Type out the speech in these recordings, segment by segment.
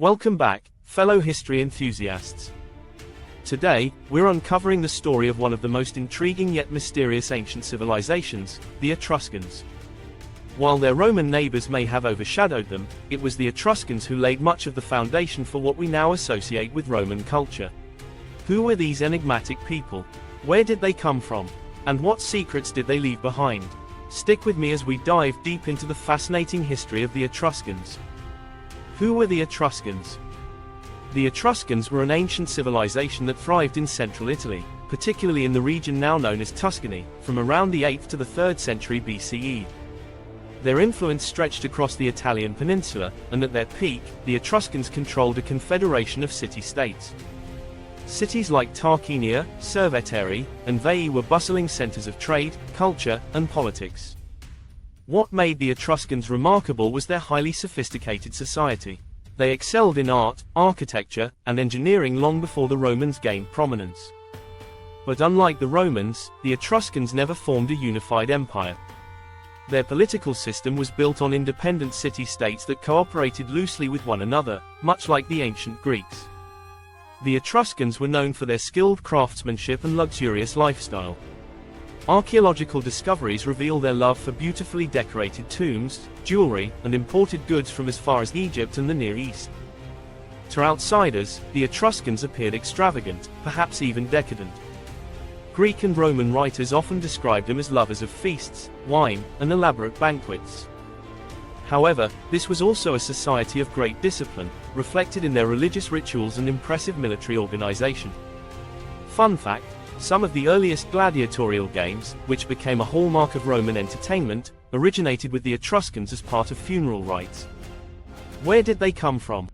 Welcome back, fellow history enthusiasts. Today, we're uncovering the story of one of the most intriguing yet mysterious ancient civilizations, the Etruscans. While their Roman neighbors may have overshadowed them, it was the Etruscans who laid much of the foundation for what we now associate with Roman culture. Who were these enigmatic people? Where did they come from? And what secrets did they leave behind? Stick with me as we dive deep into the fascinating history of the Etruscans. Who were the Etruscans? The Etruscans were an ancient civilization that thrived in central Italy, particularly in the region now known as Tuscany, from around the 8th to the 3rd century BCE. Their influence stretched across the Italian peninsula, and at their peak, the Etruscans controlled a confederation of city-states. Cities like Tarquinia, Cerveteri, and Veii were bustling centers of trade, culture, and politics. What made the Etruscans remarkable was their highly sophisticated society. They excelled in art, architecture, and engineering long before the Romans gained prominence. But unlike the Romans, the Etruscans never formed a unified empire. Their political system was built on independent city-states that cooperated loosely with one another, much like the ancient Greeks. The Etruscans were known for their skilled craftsmanship and luxurious lifestyle. Archaeological discoveries reveal their love for beautifully decorated tombs, jewelry, and imported goods from as far as Egypt and the Near East. To outsiders, the Etruscans appeared extravagant, perhaps even decadent. Greek and Roman writers often described them as lovers of feasts, wine, and elaborate banquets. However, this was also a society of great discipline, reflected in their religious rituals and impressive military organization. Fun fact: some of the earliest gladiatorial games, which became a hallmark of Roman entertainment, originated with the Etruscans as part of funeral rites. Where did they come from?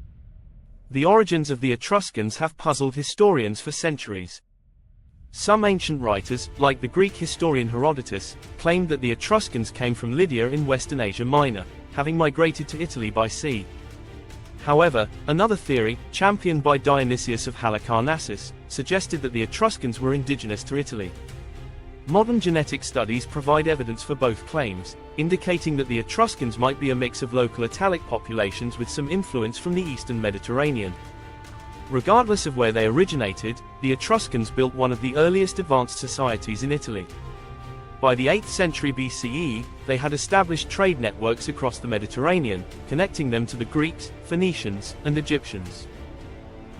The origins of the Etruscans have puzzled historians for centuries. Some ancient writers, like the Greek historian Herodotus, claimed that the Etruscans came from Lydia in Western Asia Minor, having migrated to Italy by sea. However, another theory, championed by Dionysius of Halicarnassus, suggested that the Etruscans were indigenous to Italy. Modern genetic studies provide evidence for both claims, indicating that the Etruscans might be a mix of local Italic populations with some influence from the Eastern Mediterranean. Regardless of where they originated, the Etruscans built one of the earliest advanced societies in Italy. By the 8th century BCE, they had established trade networks across the Mediterranean, connecting them to the Greeks, Phoenicians, and Egyptians.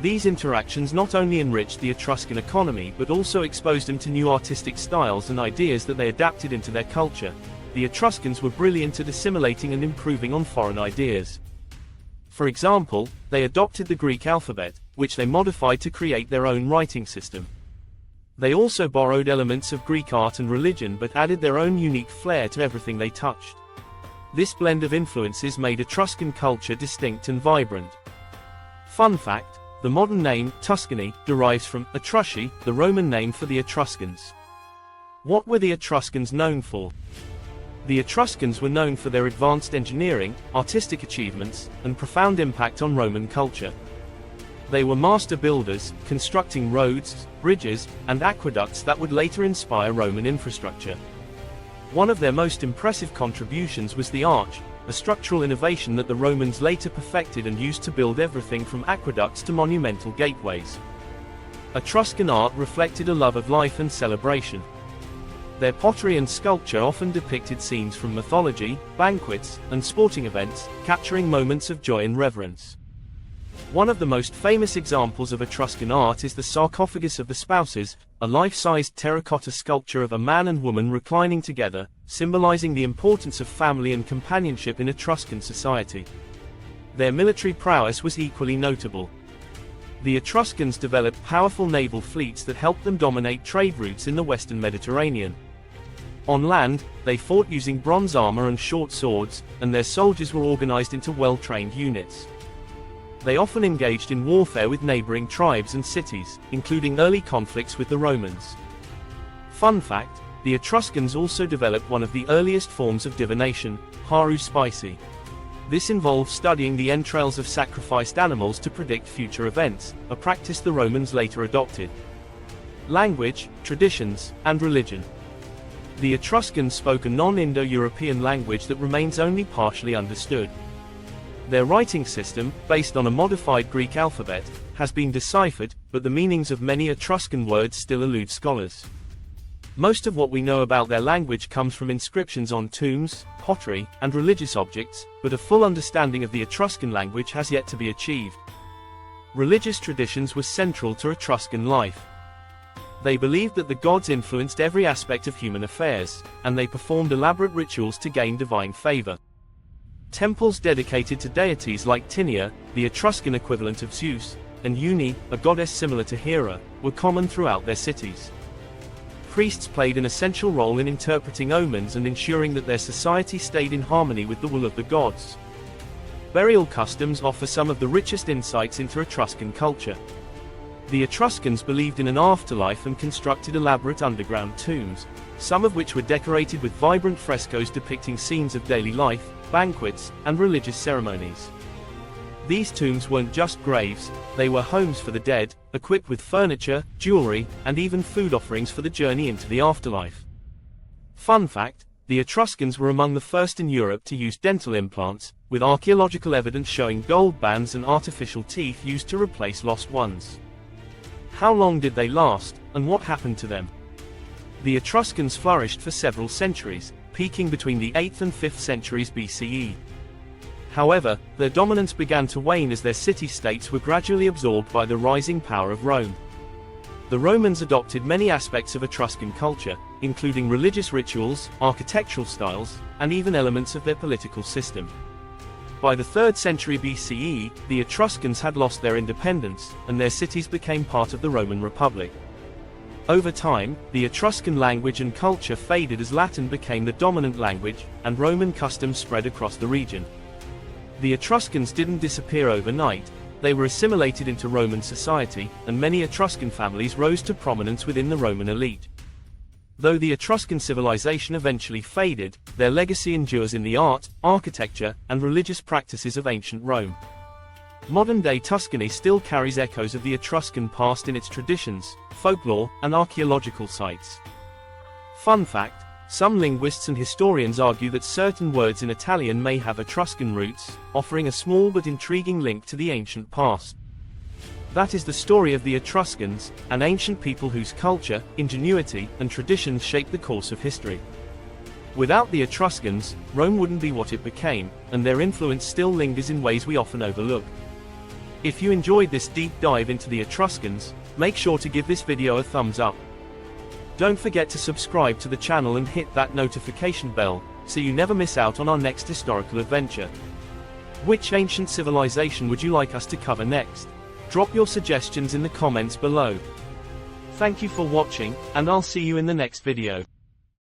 These interactions not only enriched the Etruscan economy but also exposed them to new artistic styles and ideas that they adapted into their culture. The Etruscans were brilliant at assimilating and improving on foreign ideas. For example, they adopted the Greek alphabet, which they modified to create their own writing system. They also borrowed elements of Greek art and religion but added their own unique flair to everything they touched. This blend of influences made Etruscan culture distinct and vibrant. Fun fact: the modern name, Tuscany, derives from Etrushi, the Roman name for the Etruscans. What were the Etruscans known for? The Etruscans were known for their advanced engineering, artistic achievements, and profound impact on Roman culture. They were master builders, constructing roads, bridges, and aqueducts that would later inspire Roman infrastructure. One of their most impressive contributions was the arch, a structural innovation that the Romans later perfected and used to build everything from aqueducts to monumental gateways. Etruscan art reflected a love of life and celebration. Their pottery and sculpture often depicted scenes from mythology, banquets, and sporting events, capturing moments of joy and reverence. One of the most famous examples of Etruscan art is the sarcophagus of the spouses, a life-sized terracotta sculpture of a man and woman reclining together, symbolizing the importance of family and companionship in Etruscan society. Their military prowess was equally notable. The Etruscans developed powerful naval fleets that helped them dominate trade routes in the Western Mediterranean. On land, they fought using bronze armor and short swords, and their soldiers were organized into well-trained units. They often engaged in warfare with neighboring tribes and cities, including early conflicts with the Romans. Fun fact: the Etruscans also developed one of the earliest forms of divination, haruspicy. This involves studying the entrails of sacrificed animals to predict future events, a practice the Romans later adopted. Language, traditions, and religion. The Etruscans spoke a non-Indo-European language that remains only partially understood. Their writing system, based on a modified Greek alphabet, has been deciphered, but the meanings of many Etruscan words still elude scholars. Most of what we know about their language comes from inscriptions on tombs, pottery, and religious objects, but a full understanding of the Etruscan language has yet to be achieved. Religious traditions were central to Etruscan life. They believed that the gods influenced every aspect of human affairs, and they performed elaborate rituals to gain divine favor. Temples dedicated to deities like Tinia, the Etruscan equivalent of Zeus, and Uni, a goddess similar to Hera, were common throughout their cities. Priests played an essential role in interpreting omens and ensuring that their society stayed in harmony with the will of the gods. Burial customs offer some of the richest insights into Etruscan culture. The Etruscans believed in an afterlife and constructed elaborate underground tombs, some of which were decorated with vibrant frescoes depicting scenes of daily life, banquets, and religious ceremonies. These tombs weren't just graves, they were homes for the dead, equipped with furniture, jewelry, and even food offerings for the journey into the afterlife. Fun fact, the Etruscans were among the first in Europe to use dental implants, with archaeological evidence showing gold bands and artificial teeth used to replace lost ones. How long did they last, and what happened to them? The Etruscans flourished for several centuries, peaking between the 8th and 5th centuries BCE. However, their dominance began to wane as their city-states were gradually absorbed by the rising power of Rome. The Romans adopted many aspects of Etruscan culture, including religious rituals, architectural styles, and even elements of their political system. By the 3rd century BCE, the Etruscans had lost their independence, and their cities became part of the Roman Republic. Over time, the Etruscan language and culture faded as Latin became the dominant language, and Roman customs spread across the region. The Etruscans didn't disappear overnight, they were assimilated into Roman society, and many Etruscan families rose to prominence within the Roman elite. Though the Etruscan civilization eventually faded, their legacy endures in the art, architecture, and religious practices of ancient Rome. Modern-day Tuscany still carries echoes of the Etruscan past in its traditions, folklore, and archaeological sites. Fun fact, some linguists and historians argue that certain words in Italian may have Etruscan roots, offering a small but intriguing link to the ancient past. That is the story of the Etruscans, an ancient people whose culture, ingenuity, and traditions shaped the course of history. Without the Etruscans, Rome wouldn't be what it became, and their influence still lingers in ways we often overlook. If you enjoyed this deep dive into the Etruscans, make sure to give this video a thumbs up. Don't forget to subscribe to the channel and hit that notification bell, so you never miss out on our next historical adventure. Which ancient civilization would you like us to cover next? Drop your suggestions in the comments below. Thank you for watching, and I'll see you in the next video.